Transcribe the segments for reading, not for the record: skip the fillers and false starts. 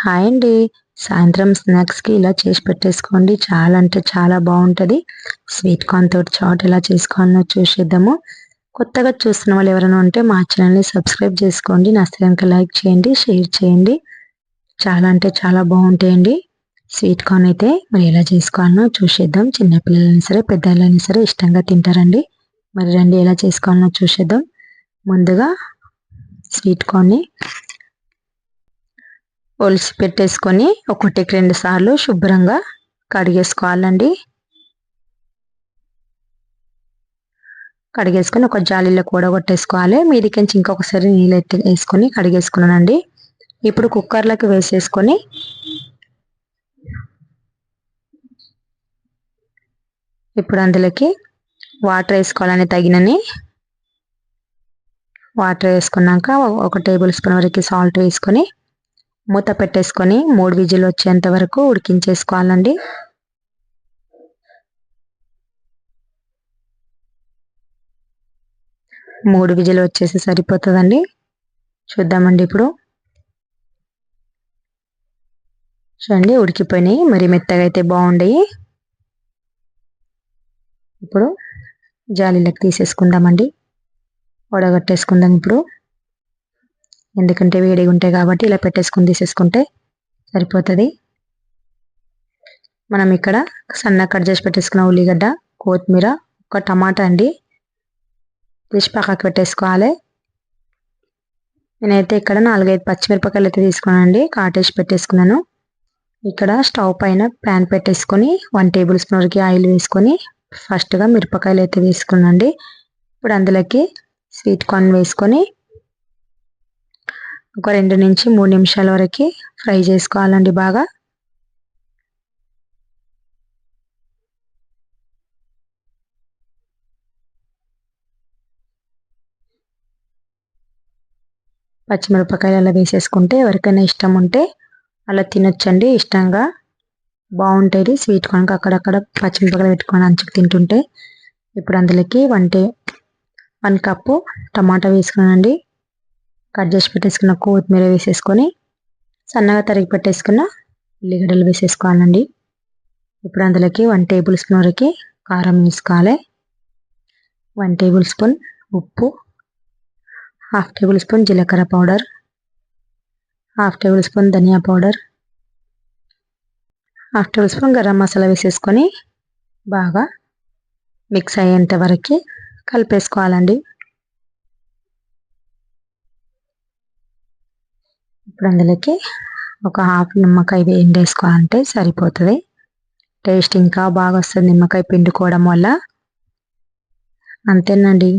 Hi అండి. సాయంత్రం స్నాక్స్కి ఇలా చేసి పెట్టేసుకోండి. చాలా అంటే చాలా బాగుంటుంది. స్వీట్ కార్న్ తోటి చాట్ ఎలా చేసుకోవాలో చూసేద్దాము. కొత్తగా చూస్తున్న వాళ్ళు ఎవరైనా ఉంటే మా ఛానల్ని సబ్స్క్రైబ్ చేసుకోండి. నచ్చితే కనుక లైక్ చేయండి, షేర్ చేయండి. చాలా అంటే చాలా బాగుంటాయండి. స్వీట్ కార్న్ అయితే మరి ఎలా చేసుకోవాలో చూసేద్దాం. చిన్నపిల్లలైనా సరే పెద్దవాళ్ళైనా సరే ఇష్టంగా తింటారండి. మరి రండి ఎలా చేసుకోవాలో చూసేద్దాం. ముందుగా స్వీట్ కార్న్ని ఒలిసి పెట్టేసుకొని 1-2 సార్లు శుభ్రంగా కడిగేసుకోవాలండి. కడిగేసుకొని ఒక జాలీలో కూడగొట్టేసుకోవాలి. మీదికించి ఇంకొకసారి నీళ్ళు వేసుకొని కడిగేసుకున్నానండి. ఇప్పుడు కుక్కర్లోకి వేసేసుకొని ఇప్పుడు అందులోకి వాటర్ వేసుకోవాలని తగినని వాటర్ వేసుకున్నాక 1 టేబుల్ స్పూన్ వరకు సాల్ట్ వేసుకొని మూత పెట్టేసుకొని 3 విజిల్ వచ్చేంత వరకు ఉడికించేసుకోవాలండి. మూడు విజిల్ వచ్చేసి సరిపోతుందండి. చూద్దామండి ఇప్పుడు. చూడండి ఉడికిపోయినాయి. మరి మెత్తగా అయితే బాగుండయి. ఇప్పుడు జాలీలోకి తీసేసుకుందామండి. వడగట్టేసుకుందాం ఇప్పుడు. ఎందుకంటే వేడిగా ఉంటాయి కాబట్టి ఇలా పెట్టేసుకుని తీసేసుకుంటే సరిపోతుంది. మనం ఇక్కడ సన్నగా కట్ చేసి పెట్టేసుకున్న ఉల్లిగడ్డ, కొత్తిమీర, ఒక టమాటా అండి తీసి పక్కకు పెట్టేసుకోవాలి. నేనైతే ఇక్కడ 4-5 పచ్చిమిరపకాయలు అయితే తీసుకున్నానండి. కాటేసి పెట్టేసుకున్నాను. ఇక్కడ స్టవ్ పైన ప్యాన్ పెట్టేసుకొని 1 టేబుల్ స్పూన్ వరకు ఆయిల్ వేసుకొని ఫస్ట్గా మిరపకాయలు అయితే వేసుకున్నానండి. ఇప్పుడు అందులోకి స్వీట్ కార్న్ వేసుకొని ఒక 2-3 నిమిషాల వరకు ఫ్రై చేసుకోవాలండి బాగా. పచ్చిమిరపకాయలు అలా వేసేసుకుంటే ఎవరికైనా ఇష్టం ఉంటే అలా తినొచ్చండి. ఇష్టంగా బాగుంటుంది స్వీట్ కార్న్కి అక్కడక్కడ పచ్చిమిరపకాయలు పెట్టుకొని అంచుకు తింటుంటే. ఇప్పుడు అందులోకి 1 కప్పు టమాటా వేసుకున్నానండి. కట్ చేసి పెట్టేసుకున్న కొత్తిమీర వేసేసుకొని సన్నగా తరిగి పెట్టేసుకున్న ఉల్లిగడ్డలు వేసేసుకోవాలండి. ఇప్పుడు అందులోకి 1 టేబుల్ స్పూన్ వరకు కారం వేసుకోవాలి. 1 టేబుల్ స్పూన్ ఉప్పు, 1/2 టేబుల్ స్పూన్ జీలకర్ర పౌడర్, 1/2 టేబుల్ స్పూన్ ధనియా powder, 1/2 tablespoon garam masala వేసేసుకొని బాగా మిక్స్ అయ్యేంత వరకు కలిపేసుకోవాలండి. ఇప్పుడు అందులోకి ఒక 1/2 నిమ్మకాయ వేసుకోవాలంటే సరిపోతుంది. టేస్ట్ ఇంకా బాగా వస్తుంది నిమ్మకాయ పిండుకోవడం వల్ల. అంతేనండి,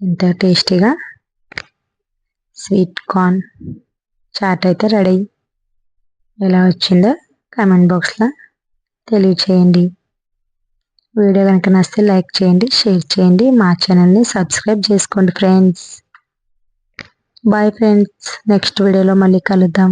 ఎంత టేస్టీగా స్వీట్ కార్న్ చాట్ అయితే రెడీ. ఎలా వచ్చిందో కామెంట్ బాక్స్లో తెలియచేయండి. వీడియో కనుక నచ్చితే లైక్ చేయండి, షేర్ చేయండి. మా ఛానల్ని సబ్స్క్రైబ్ చేసుకోండి ఫ్రెండ్స్. Bye friends. నెక్స్ట్ వీడియోలో మళ్ళీ కలుద్దాం.